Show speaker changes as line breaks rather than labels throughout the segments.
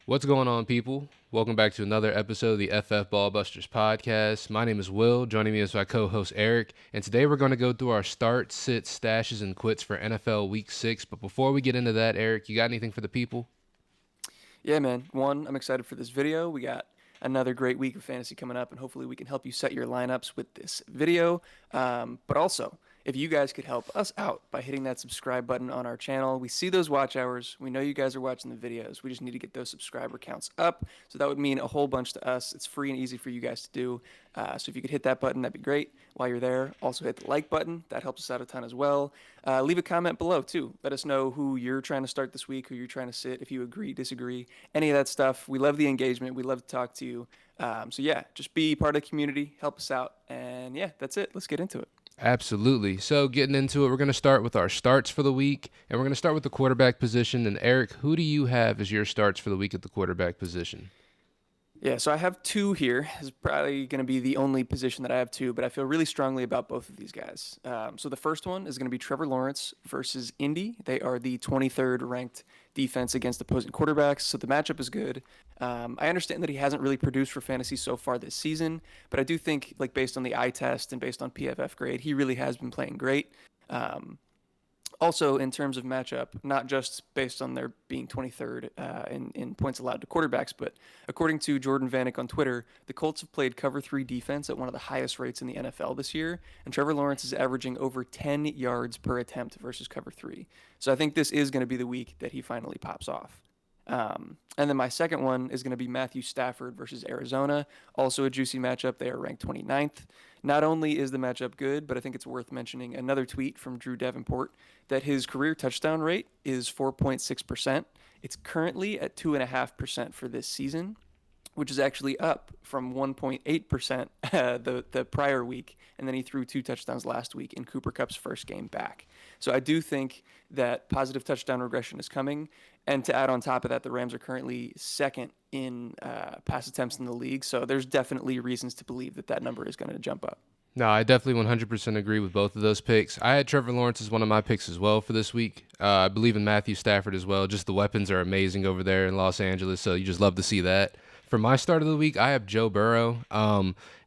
What's going on, people? Welcome back to another episode of the FF Ballbusters podcast. My name is Will. Joining me is my co-host Eric, and today we're going to go through our start, sits, stashes, and quits for NFL Week 6. But before we get into that, Eric, you got anything for the people?
Yeah, man. One, I'm excited for this video. We got another great week of fantasy coming up, and hopefully we can help you set your lineups with this video. But also, if you guys could help us out by hitting that subscribe button on our channel, we see those watch hours. We know you guys are watching the videos. We just need to get those subscriber counts up. So that would mean a whole bunch to us. It's free and easy for you guys to do. So if you could hit that button, that'd be great. While you're there, also hit the like button. That helps us out a ton as well. Leave a comment below too. Let us know who you're trying to start this week, who you're trying to sit, if you agree, disagree, any of that stuff. We love the engagement. We love to talk to you. So yeah, just be part of the community, help us out, and yeah, that's it. Let's get into it.
Absolutely. So, getting into it, we're going to start with our starts for the week, and we're going to start with the quarterback position. And Eric, who do you have as your starts for the week at the quarterback position?
Yeah, so I have two here. This is probably going to be the only position that I have two, but I feel really strongly about both of these guys. So the first one is going to be Trevor Lawrence versus Indy. They are the 23rd ranked defense against opposing quarterbacks, so the matchup is good. I understand that he hasn't really produced for fantasy so far this season, but I do think, like based on the eye test and based on PFF grade, he really has been playing great. Um, Also, in terms of matchup, not just based on their being 23rd in points allowed to quarterbacks, but according to Jordan Vanek on Twitter, the Colts have played cover three defense at one of the highest rates in the NFL this year, and Trevor Lawrence is averaging over 10 yards per attempt versus cover three. So I think this is going to be the week that he finally pops off. And then my second one is going to be Matthew Stafford versus Arizona. Also a juicy matchup. They are ranked 29th. Not only is the matchup good, but I think it's worth mentioning another tweet from Drew Davenport that his career touchdown rate is 4.6%. It's currently at 2.5% for this season, which is actually up from 1.8% the prior week. And then he threw two touchdowns last week in Cooper Cup's first game back. So I do think that positive touchdown regression is coming. And to add on top of that, the Rams are currently second in pass attempts in the league. So there's definitely reasons to believe that that number is going to jump up.
No, I definitely 100% agree with both of those picks. I had Trevor Lawrence as one of my picks as well for this week. I believe in Matthew Stafford as well. Just the weapons are amazing over there in Los Angeles, so you just love to see that. For my start of the week, I have Joe Burrow.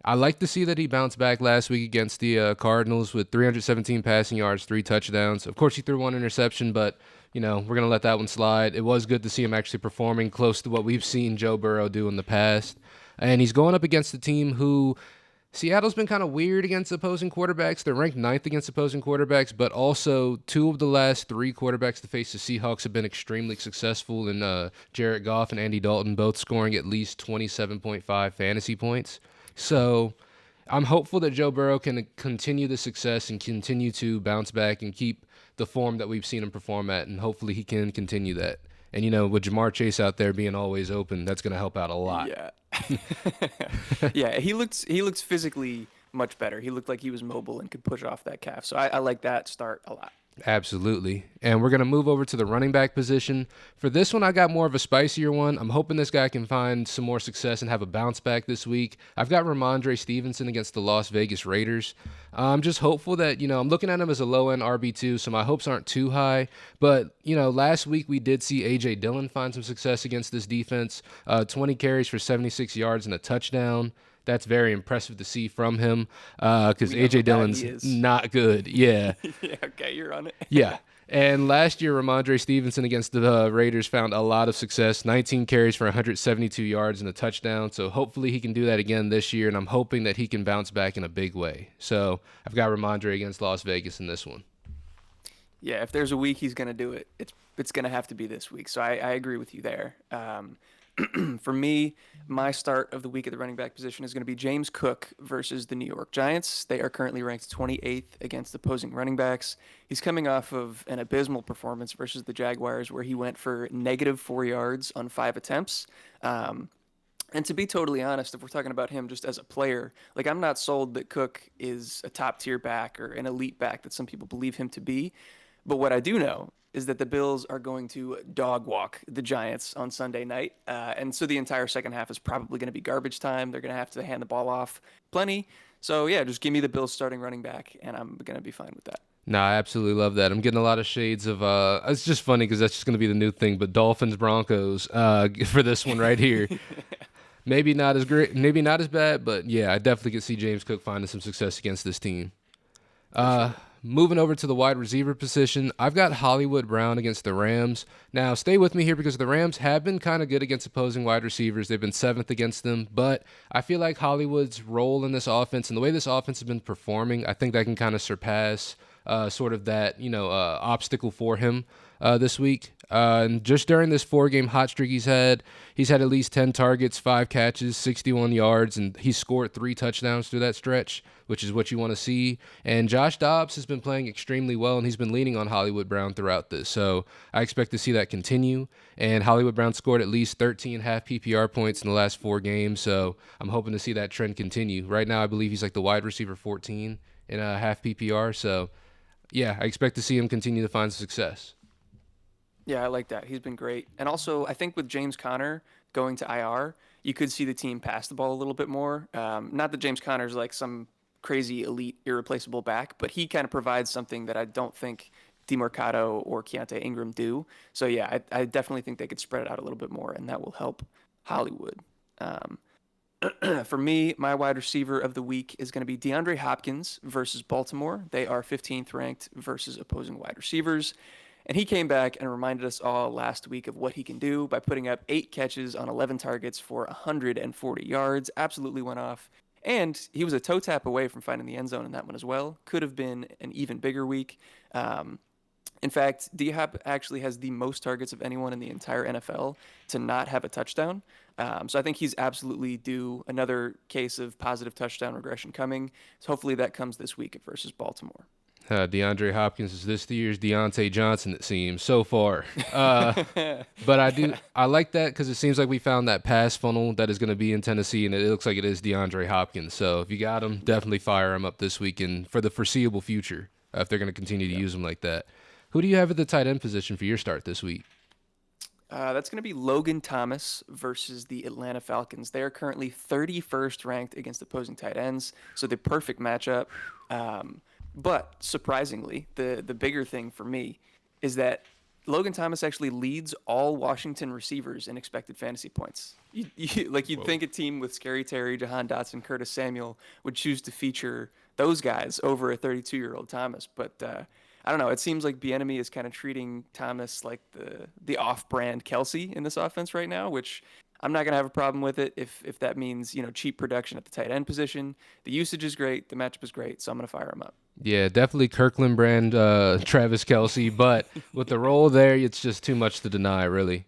I like to see that he bounced back last week against the Cardinals with 317 passing yards, three touchdowns. Of course, he threw one interception, but we're going to let that one slide. It was good to see him actually performing close to what we've seen Joe Burrow do in the past. And he's going up against a team who Seattle's been kind of weird against opposing quarterbacks. They're ranked ninth against opposing quarterbacks, but also two of the last three quarterbacks to face the Seahawks have been extremely successful in Jared Goff and Andy Dalton, both scoring at least 27.5 fantasy points. So I'm hopeful that Joe Burrow can continue the success and continue to bounce back and keep the form that we've seen him perform at, and hopefully he can continue that. And, with Jamar Chase out there being always open, that's going to help out a lot.
Yeah. Yeah, he looks physically much better. He looked like he was mobile and could push off that calf. So I like that start a lot.
Absolutely. And we're going to move over to the running back position. For this one, I got more of a spicier one. I'm hoping this guy can find some more success and have a bounce back this week. I've got Ramondre Stevenson against the Las Vegas Raiders. I'm just hopeful that, I'm looking at him as a low-end RB2, so my hopes aren't too high. But, last week we did see A.J. Dillon find some success against this defense. 20 carries for 76 yards and a touchdown. That's very impressive to see from him because
We know
A.J.
how bad
Dillon's
he is.
not good. Yeah.
Yeah, okay, you're on it.
Yeah. And last year, Ramondre Stevenson against the Raiders found a lot of success 19 carries for 172 yards and a touchdown. So hopefully he can do that again this year. And I'm hoping that he can bounce back in a big way. So I've got Ramondre against Las Vegas in this one.
Yeah, if there's a week he's going to do it, it's going to have to be this week. So I agree with you there. For me, my start of the week at the running back position is going to be James Cook versus the New York Giants. They are currently ranked 28th against opposing running backs. He's coming off of an abysmal performance versus the Jaguars, where he went for negative 4 yards on five attempts. And to be totally honest, if we're talking about him just as a player, like I'm not sold that Cook is a top tier back or an elite back that some people believe him to be. But what I do know is that the Bills are going to dog walk the Giants on Sunday night. And so the entire second half is probably going to be garbage time. They're going to have to hand the ball off plenty. So, yeah, just give me the Bills starting running back, and I'm going to be fine with that.
No, I absolutely love that. I'm getting a lot of shades of. It's just funny because that's just going to be the new thing. But Dolphins Broncos for this one right here. Maybe not as great, maybe not as bad, but yeah, I definitely could see James Cook finding some success against this team.
For sure.
Moving over to the wide receiver position, I've got Hollywood Brown against the Rams. Now, stay with me here because the Rams have been kind of good against opposing wide receivers. They've been seventh against them, but I feel like Hollywood's role in this offense and the way this offense has been performing, I think that can kind of surpass sort of that obstacle for him this week. And just during this 4-game hot streak he's had at least 10 targets, 5 catches, 61 yards, and he scored 3 touchdowns through that stretch, which is what you want to see. And Josh Dobbs has been playing extremely well, and he's been leaning on Hollywood Brown throughout this. So I expect to see that continue. And Hollywood Brown scored at least 13.5 PPR points in the last 4 games, so I'm hoping to see that trend continue. Right now, I believe he's like the wide receiver 14 in a half PPR, so yeah, I expect to see him continue to find success.
Yeah, I like that. He's been great. And also, I think with James Conner going to IR, you could see the team pass the ball a little bit more. Not that James Conner's like some crazy elite irreplaceable back, but he kind of provides something that I don't think DeMarcado or Keontae Ingram do. So yeah, I definitely think they could spread it out a little bit more, and that will help Hollywood. Um, for me, my wide receiver of the week is going to be DeAndre Hopkins versus Baltimore. They are 15th ranked versus opposing wide receivers. And he came back and reminded us all last week of what he can do by putting up 8 catches on 11 targets for 140 yards. Absolutely went off. And he was a toe tap away from finding the end zone in that one as well. Could have been an even bigger week. Um, in fact, D Hop actually has the most targets of anyone in the entire NFL to not have a touchdown. So I think he's absolutely due another case of positive touchdown regression coming. So hopefully that comes this week versus Baltimore.
DeAndre Hopkins is this year's Deontay Johnson, it seems, so far. But I like that because it seems like we found that pass funnel that is going to be in Tennessee, and it looks like it is DeAndre Hopkins. So if you got him, definitely fire him up this week and for the foreseeable future if they're going to continue to use him like that. Who do you have at the tight end position for your start this week?
That's going to be Logan Thomas versus the Atlanta Falcons. They are currently 31st ranked against opposing tight ends, so the perfect matchup. But surprisingly, the bigger thing for me is that Logan Thomas actually leads all Washington receivers in expected fantasy points. You'd
Whoa.
think a team with Scary Terry, Jahan Dotson, Curtis Samuel would choose to feature those guys over a 32-year-old Thomas, but I don't know. It seems like Bieniemy is kind of treating Thomas like the off-brand Kelsey in this offense right now, which I'm not gonna have a problem with it if that means cheap production at the tight end position. The usage is great, the matchup is great, so I'm gonna fire him up.
Yeah, definitely Kirkland brand Travis Kelsey, but with the role there, it's just too much to deny, really.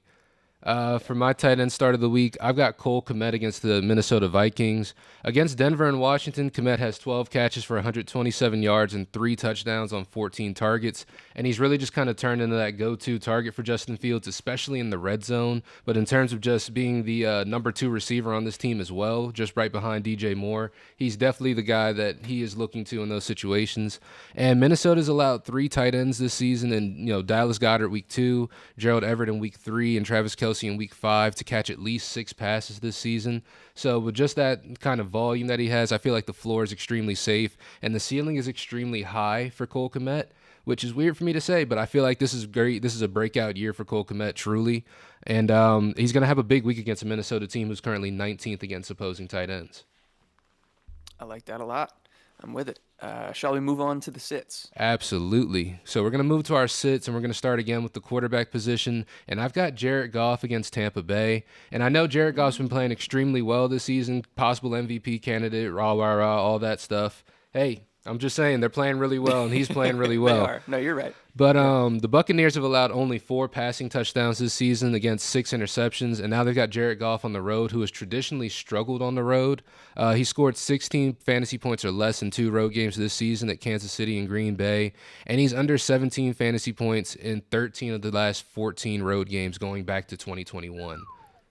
For my tight end start of the week, I've got Cole Kmet against the Minnesota Vikings. Against Denver and Washington, Kmet has 12 catches for 127 yards and 3 touchdowns on 14 targets. And he's really just kind of turned into that go-to target for Justin Fields, especially in the red zone. But in terms of just being the number 2 receiver on this team as well, just right behind DJ Moore, he's definitely the guy that he is looking to in those situations. And Minnesota's allowed 3 tight ends this season, and Dallas Goedert week 2, Gerald Everett in week 3, and Travis Kelsey in week 5 to catch at least 6 passes this season. So with just that kind of volume that he has, I feel like the floor is extremely safe and the ceiling is extremely high for Cole Kmet, which is weird for me to say, but I feel like this is great. This is a breakout year for Cole Kmet, truly. And he's going to have a big week against a Minnesota team who's currently 19th against opposing tight ends.
I like that a lot. I'm with it. Shall we move on to the sits?
Absolutely. So we're going to move to our sits, and we're going to start again with the quarterback position. And I've got Jared Goff against Tampa Bay. And I know Jared Goff's been playing extremely well this season, possible MVP candidate, rah, rah, rah, all that stuff. Hey, I'm just saying they're playing really well, and he's playing really
They
well.
are. No, you're right.
But the Buccaneers have allowed only 4 passing touchdowns this season against 6 interceptions, and now they've got Jared Goff on the road, who has traditionally struggled on the road. He scored 16 fantasy points or less in 2 road games this season at Kansas City and Green Bay, and he's under 17 fantasy points in 13 of the last 14 road games going back to 2021.
What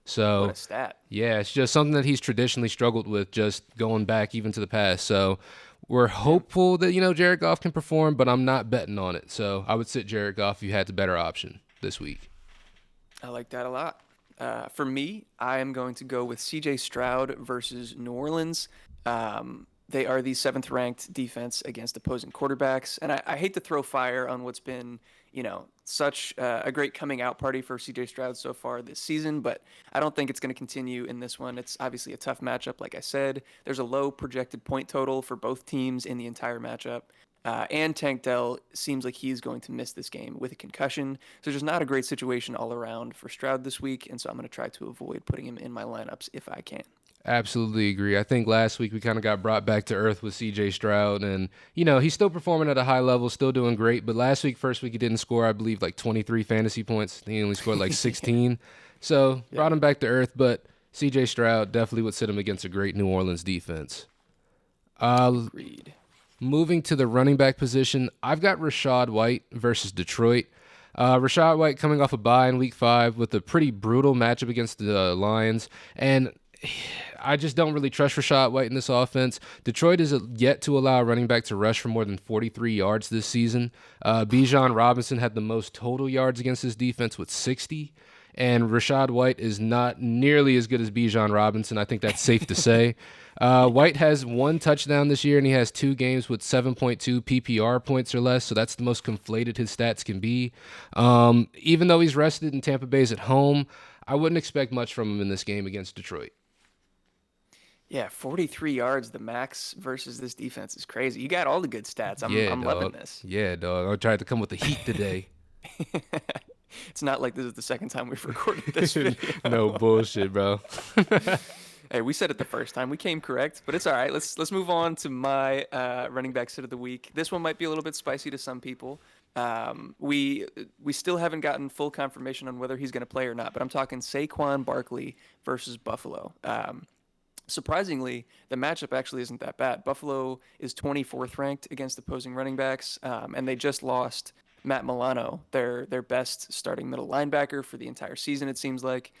So,
a stat.
yeah, it's just something that he's traditionally struggled with, just going back even to the past. So we're hopeful that, Jared Goff can perform, but I'm not betting on it. So I would sit Jared Goff if you had the better option this week.
I like that a lot. For me, I am going to go with CJ Stroud versus New Orleans. They are the seventh ranked defense against opposing quarterbacks. And I hate to throw fire on what's been, such a great coming out party for CJ Stroud so far this season, but I don't think it's going to continue in this one. It's obviously a tough matchup, like I said. There's a low projected point total for both teams in the entire matchup. And Tank Dell seems like he's going to miss this game with a concussion. So just not a great situation all around for Stroud this week. And so I'm going to try to avoid putting him in my lineups if I can.
Absolutely agree. I think last week we kind of got brought back to earth with CJ Stroud, and he's still performing at a high level, still doing great. But last week, first week, he didn't score, I believe, like 23 fantasy points. He only scored like 16. So brought him back to earth. But CJ Stroud definitely would sit him against a great New Orleans defense.
Agreed.
Moving to the running back position, I've got Rachaad White versus Detroit. Rachaad White coming off a bye in Week 5 with a pretty brutal matchup against the Lions, and I just don't really trust Rachaad White in this offense. Detroit is yet to allow a running back to rush for more than 43 yards this season. Bijan Robinson had the most total yards against this defense with 60. And Rachaad White is not nearly as good as Bijan Robinson. I think that's safe to say. White has 1 touchdown this year, and he has 2 games with 7.2 PPR points or less, so that's the most conflated his stats can be. Even though he's rested and Tampa Bay's at home, I wouldn't expect much from him in this game against Detroit.
Yeah, 43 yards, the max versus this defense is crazy. You got all the good stats. I'm loving this.
Yeah, dog. I tried to come with the heat today.
It's not like this is the second time we've recorded this video.
No bullshit, bro.
Hey, we said it the first time. We came correct, but it's all right. Let's move on to my running back sit of the week. This one might be a little bit spicy to some people. We still haven't gotten full confirmation on whether he's going to play or not, but I'm talking Saquon Barkley versus Buffalo. Surprisingly, the matchup actually isn't that bad. Buffalo is 24th ranked against opposing running backs, and they just lost Matt Milano, their best starting middle linebacker for the entire season, it seems like.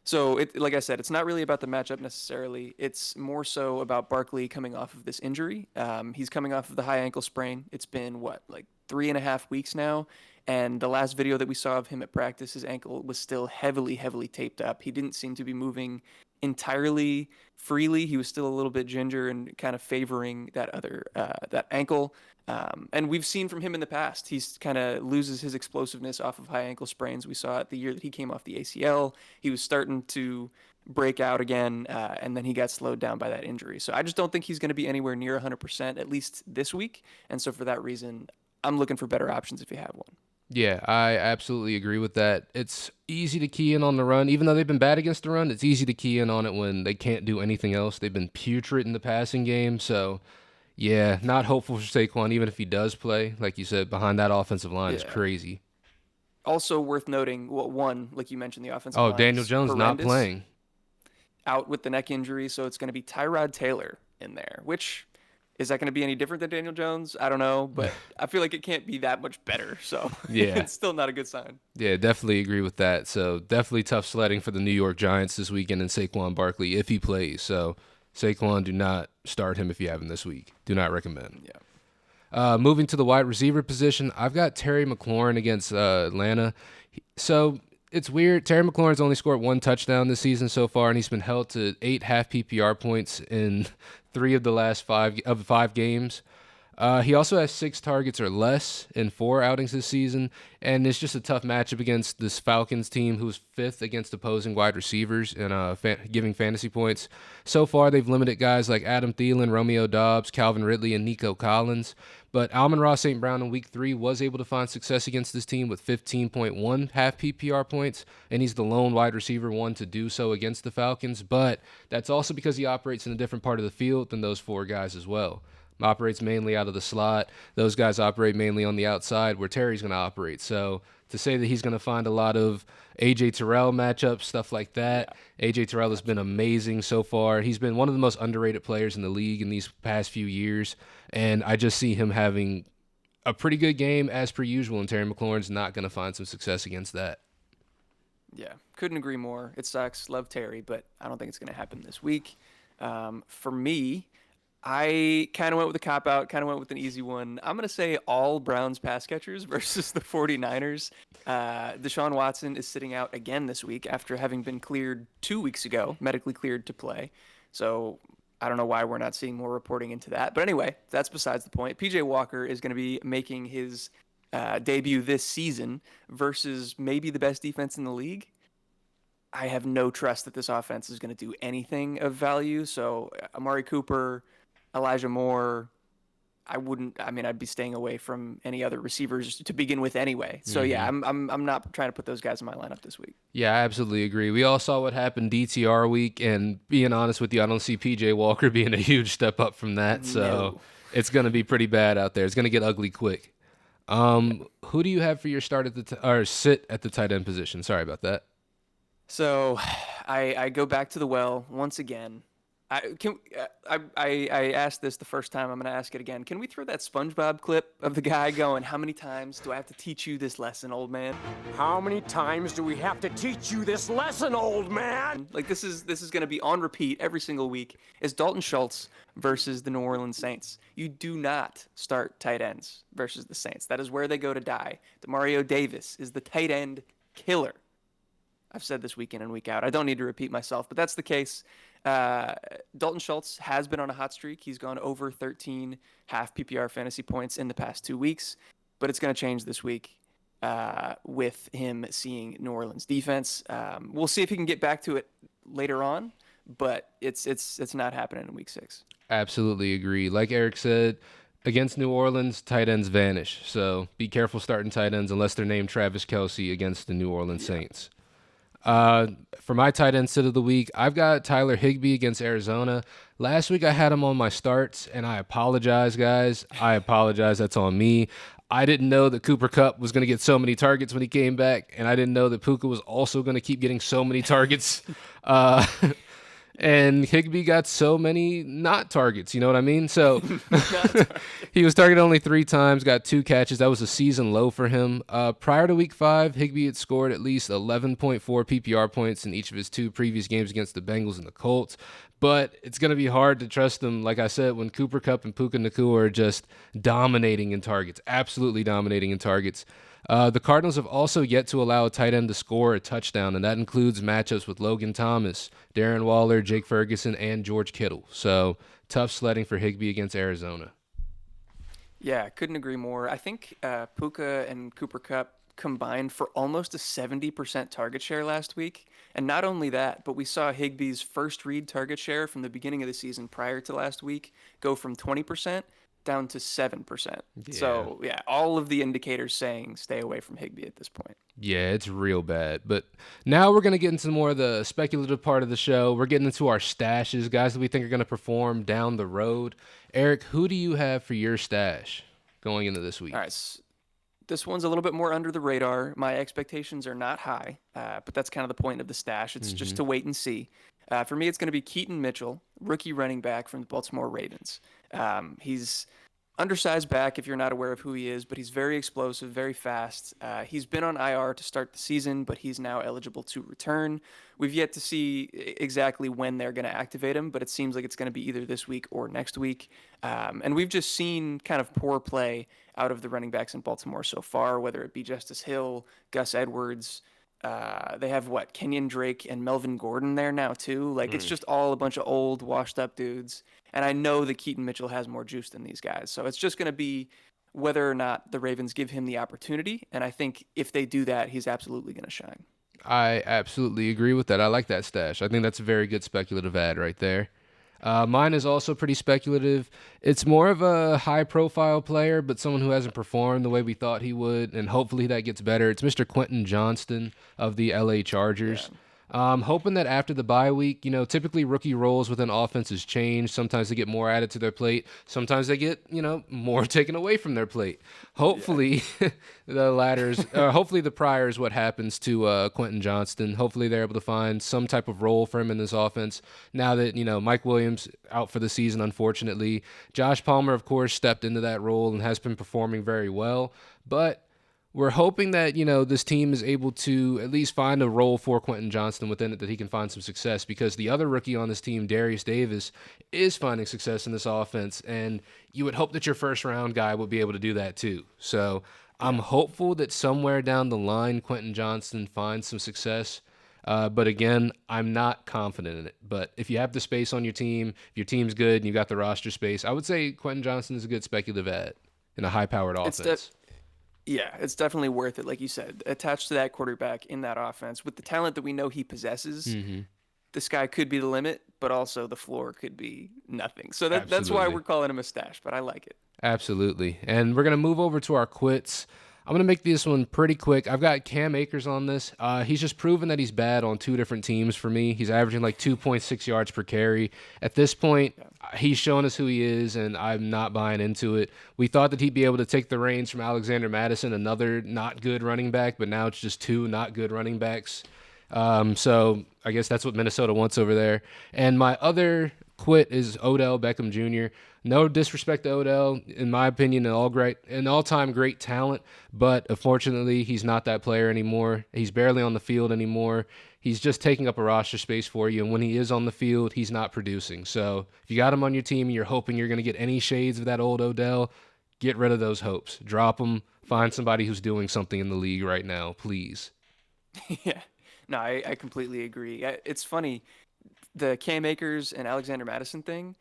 So, like I said, it's not really about the matchup necessarily. It's more so about Barkley coming off of this injury. He's coming off of the high ankle sprain. It's been, like 3.5 weeks now. And the last video that we saw of him at practice, his ankle was still heavily, heavily taped up. He didn't seem to be moving entirely freely. He was still a little bit ginger and kind of favoring that ankle. And we've seen from him in the past, he's kind of loses his explosiveness off of high ankle sprains. We saw it the year that he came off the ACL. He was starting to break out again, and then he got slowed down by that injury. So I just don't think he's going to be anywhere near 100%, at least this week. And so for that reason, I'm looking for better options if you have one.
Yeah, I absolutely agree with that. It's easy to key in on the run. Even though they've been bad against the run, it's easy to key in on it when they can't do anything else. They've been putrid in the passing game. So, yeah, not hopeful for Saquon, even if he does play. Like you said, behind that offensive line is crazy.
Also worth noting, one, like you mentioned, the offensive line.
Oh, Daniel Jones not playing.
Out with the neck injury, so it's going to be Tyrod Taylor in there, which... Is that going to be any different than Daniel Jones? I don't know, but I feel like it can't be that much better. So
yeah,
it's still not a good sign.
Yeah, definitely agree with that. So definitely tough sledding for the New York Giants this weekend and Saquon Barkley if he plays. So Saquon, do not start him if you have him this week. Do not recommend.
Yeah.
Moving to the wide receiver position, I've got Terry McLaurin against Atlanta. So it's weird. Terry McLaurin's only scored 1 touchdown this season so far, and he's been held to 8 half PPR points in 3 of the last 5 games. He also has 6 targets or less in 4 outings this season, and it's just a tough matchup against this Falcons team who's 5th against opposing wide receivers and giving fantasy points. So far, they've limited guys like Adam Thielen, Romeo Doubs, Calvin Ridley, and Nico Collins. But Amon-Ra St. Brown in Week 3 was able to find success against this team with 15.1 half PPR points, and he's the lone wide receiver one to do so against the Falcons. But that's also because he operates in a different part of the field than those 4 guys as well. Operates mainly out of the slot. Those guys operate mainly on the outside where Terry's going to operate. So to say that he's going to find a lot of A.J. Terrell matchups, stuff like that, A.J. Terrell has been amazing so far. He's been one of the most underrated players in the league in these past few years, and I just see him having a pretty good game as per usual, and Terry McLaurin's not going to find some success against that.
Yeah, couldn't agree more. It sucks. Love Terry, but I don't think it's going to happen this week. For me, I kind of went with a cop-out, kind of went with an easy one. I'm going to say all Browns pass catchers versus the 49ers. Deshaun Watson is sitting out again this week after having been cleared 2 weeks ago, medically cleared to play. So I don't know why we're not seeing more reporting into that. But anyway, that's besides the point. PJ Walker is going to be making his debut this season versus maybe the best defense in the league. I have no trust that this offense is going to do anything of value. So Amari Cooper, Elijah Moore, I'd be staying away from any other receivers to begin with anyway. So yeah, I'm not trying to put those guys in my lineup this week.
Yeah, I absolutely agree. We all saw what happened DTR week, and being honest with you, I don't see PJ Walker being a huge step up from that. So
No.
it's going to be pretty bad out there. It's going to get ugly quick. Who do you have for your start at or sit at the tight end position? Sorry about that.
So I go back to the well once again. I asked this the first time. I'm going to ask it again. Can we throw that SpongeBob clip of the guy going, "How many times do I have to teach you this lesson, old man?"
How many times do we have to teach you this lesson, old man?
Like this is going to be on repeat every single week. Is Dalton Schultz versus the New Orleans Saints. You do not start tight ends versus the Saints. That is where they go to die. Demario Davis is the tight end killer. I've said this week in and week out. I don't need to repeat myself, but that's the case. Dalton Schultz has been on a hot streak. He's gone over 13 half PPR fantasy points in the past 2 weeks, but it's going to change this week with him seeing New Orleans defense. We'll see if he can get back to it later on, but it's not happening in week 6.
Absolutely agree. Like Eric said, against New Orleans, tight ends vanish. So be careful starting tight ends unless they're named Travis Kelce against the New Orleans Saints. For my tight end sit of the week, I've got Tyler Higbee against Arizona. Last week I had him on my starts, and I apologize, guys. I apologize. That's on me. I didn't know that Cooper Kupp was going to get so many targets when he came back, and I didn't know that Puka was also going to keep getting so many targets. And Higbee got so many not targets, you know what I mean? So he was targeted only 3 times, got 2 catches. That was a season low for him. Prior to week 5, Higbee had scored at least 11.4 PPR points in each of his 2 previous games against the Bengals and the Colts. But it's going to be hard to trust them, like I said, when Cooper Kupp and Puka Nacua are just dominating in targets, absolutely dominating in targets. The Cardinals have also yet to allow a tight end to score a touchdown, and that includes matchups with Logan Thomas, Darren Waller, Jake Ferguson, and George Kittle. So tough sledding for Higbee against Arizona.
Yeah, couldn't agree more. I think Puka and Cooper Kupp combined for almost a 70% target share last week. And not only that, but we saw Higbee's first read target share from the beginning of the season prior to last week go from 20% down to 7%. So, yeah, all of the indicators saying stay away from Higbee at this point.
Yeah, it's real bad. But now we're going to get into more of the speculative part of the show. We're getting into our stashes, guys that we think are going to perform down the road. Eric, who do you have for your stash going into this week?
All right. This one's a little bit more under the radar. My expectations are not high, but that's kind of the point of the stash. It's just to wait and see. For me, it's going to be Keaton Mitchell, rookie running back from the Baltimore Ravens. He's undersized back if you're not aware of who he is, but he's very explosive, very fast. He's been on IR to start the season, but he's now eligible to return. We've yet to see exactly when they're going to activate him, but it seems like it's going to be either this week or next week. And we've just seen kind of poor play out of the running backs in Baltimore so far, whether it be Justice Hill, Gus Edwards. They have Kenyon Drake and Melvin Gordon there now too. Like it's just all a bunch of old, washed up dudes. And I know that Keaton Mitchell has more juice than these guys. So it's just going to be whether or not the Ravens give him the opportunity. And I think if they do that, he's absolutely going to shine.
I absolutely agree with that. I like that stash. I think that's a very good speculative ad right there. Mine is also pretty speculative. It's more of a high-profile player, but someone who hasn't performed the way we thought he would, and hopefully that gets better. It's Mr. Quentin Johnston of the LA Chargers.
Yeah.
Hoping that after the bye week, typically rookie roles within offenses change. Sometimes they get more added to their plate. Sometimes they get, more taken away from their plate. Hopefully the hopefully the prior is what happens to Quentin Johnston. Hopefully they're able to find some type of role for him in this offense. Now that, Mike Williams out for the season, unfortunately. Josh Palmer, of course, stepped into that role and has been performing very well. But we're hoping that, this team is able to at least find a role for Quentin Johnston within it, that he can find some success, because the other rookie on this team, Darius Davis, is finding success in this offense, and you would hope that your first-round guy would be able to do that too. So I'm hopeful that somewhere down the line, Quentin Johnston finds some success. But again, I'm not confident in it. But if you have the space on your team, if your team's good and you got the roster space, I would say Quentin Johnson is a good speculative ad in a high-powered
It's de-
offense.
yeah, it's definitely worth it. Like you said, attached to that quarterback in that offense with the talent that we know he possesses,
Hmm.
the sky could be the limit, but also the floor could be nothing. So that's why
Absolutely.
we're calling him a stash, but I like it.
Absolutely. And we're going to move over to our quits. I'm going to make this one pretty quick. I've got Cam Akers on this. He's just proven that he's bad on two different teams for me. He's averaging like 2.6 yards per carry. At this point, he's showing us who he is, and I'm not buying into it. We thought that he'd be able to take the reins from Alexander Madison, another not good running back, but now it's just two not good running backs. So I guess that's what Minnesota wants over there. And my other quit is Odell Beckham Jr. No disrespect to Odell, in my opinion, an all-time great talent, but unfortunately, he's not that player anymore. He's barely on the field anymore. He's just taking up a roster space for you, and when he is on the field, he's not producing. So if you got him on your team and you're hoping you're going to get any shades of that old Odell, get rid of those hopes. Drop him. Find somebody who's doing something in the league right now, please.
Yeah. No, I completely agree. It's funny. The Cam Akers and Alexander Madison thing,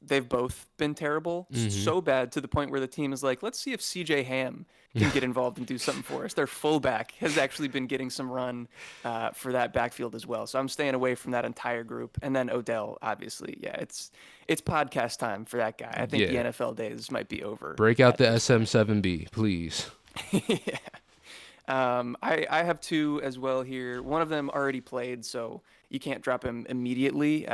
they've both been terrible. So bad to the point where the team is like, let's see if CJ Ham can get involved and do something for us. Their fullback has actually been getting some run for that backfield as well. So I'm staying away from that entire group. And then Odell, obviously. Yeah, it's podcast time for that guy. I think the
Yeah.
NFL days might be over.
Break out the SM7B, please.
Yeah. I have two as well here. One of them already played, so you can't drop him immediately.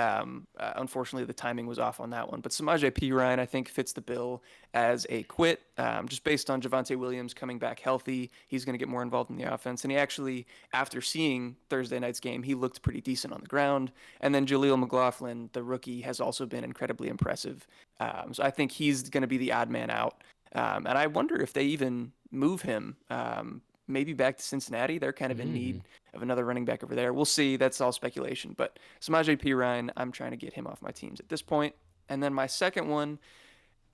Unfortunately, the timing was off on that one. But Samaje Perine, I think, fits the bill as a quit, just based on Javonte Williams coming back healthy. He's going to get more involved in the offense. And he actually, after seeing Thursday night's game, he looked pretty decent on the ground. And then Jaleel McLaughlin, the rookie, has also been incredibly impressive. So I think he's going to be the odd man out. And I wonder if they even move him. Maybe back to Cincinnati. They're kind of in need of another running back over there. We'll see. That's all speculation. But Samaje Perine, I'm trying to get him off my teams at this point. And then my second one,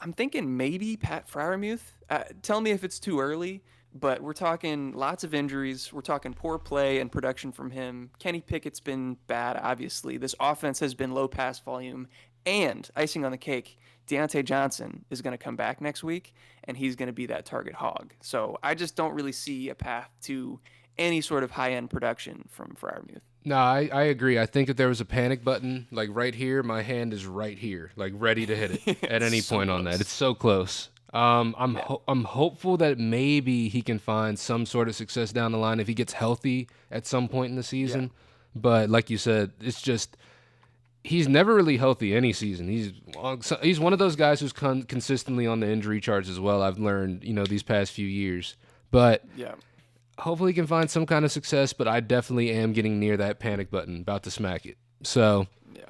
I'm thinking maybe Pat Freiermuth. Tell me if it's too early, but we're talking lots of injuries. We're talking poor play and production from him. Kenny Pickett's been bad, obviously. This offense has been low pass volume. And icing on the cake, Deontay Johnson is going to come back next week, and he's going to be that target hog. So I just don't really see a path to any sort of high-end production from Freiermuth.
No, I agree. I think if there was a panic button, like right here, my hand is right here, like ready to hit it at any
So
point on that.
close.
It's so close. I'm hopeful that maybe he can find some sort of success down the line if he gets healthy at some point in the season. But like you said, it's just he's never really healthy any season. He's one of those guys who's consistently on the injury charts as well. I've learned, these past few years. But
Yeah.
hopefully he can find some kind of success, but I definitely am getting near that panic button, about to smack it. So
Yeah.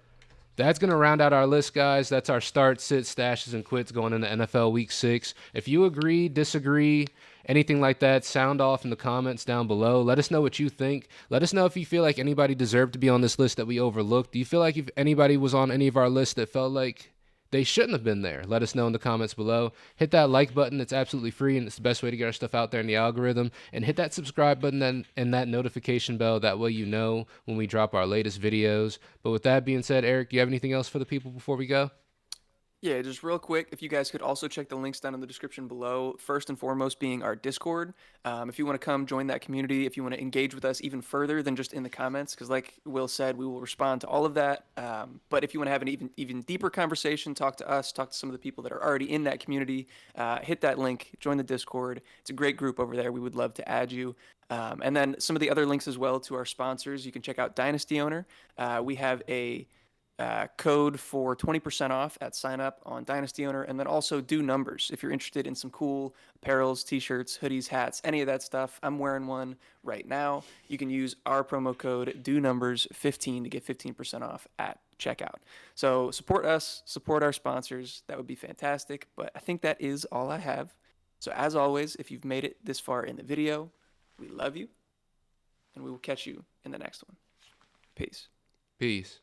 that's going to round out our list, guys. That's our start, sit, stashes, and quits going into NFL Week 6. If you agree, disagree, anything like that, sound off in the comments down below. Let us know what you think. Let us know if you feel like anybody deserved to be on this list that we overlooked. Do you feel like if anybody was on any of our lists that felt like they shouldn't have been there? Let us know in the comments below. Hit that like button. It's absolutely free, and it's the best way to get our stuff out there in the algorithm. And hit that subscribe button and that notification bell. That way you know when we drop our latest videos. But with that being said, Eric, do you have anything else for the people before we go?
Yeah, just real quick, if you guys could also check the links down in the description below. First and foremost being our Discord. If you want to come join that community, if you want to engage with us even further than just in the comments, because like Will said, we will respond to all of that. But if you want to have an even deeper conversation, talk to us, talk to some of the people that are already in that community, hit that link, join the Discord. It's a great group over there. We would love to add you. And then some of the other links as well to our sponsors. You can check out Dynasty Owner. We have a code for 20% off at sign up on Dynasty Owner, and then also Do Numbers if you're interested in some cool apparels, t-shirts, hoodies, hats, any of that stuff. I'm wearing one right now. You can use our promo code Do Numbers 15 to get 15% off at checkout. So support us, support our sponsors. That would be fantastic. But I think that is all I have. So as always, if you've made it this far in the video, we love you, and we will catch you in the next one. Peace.
Peace.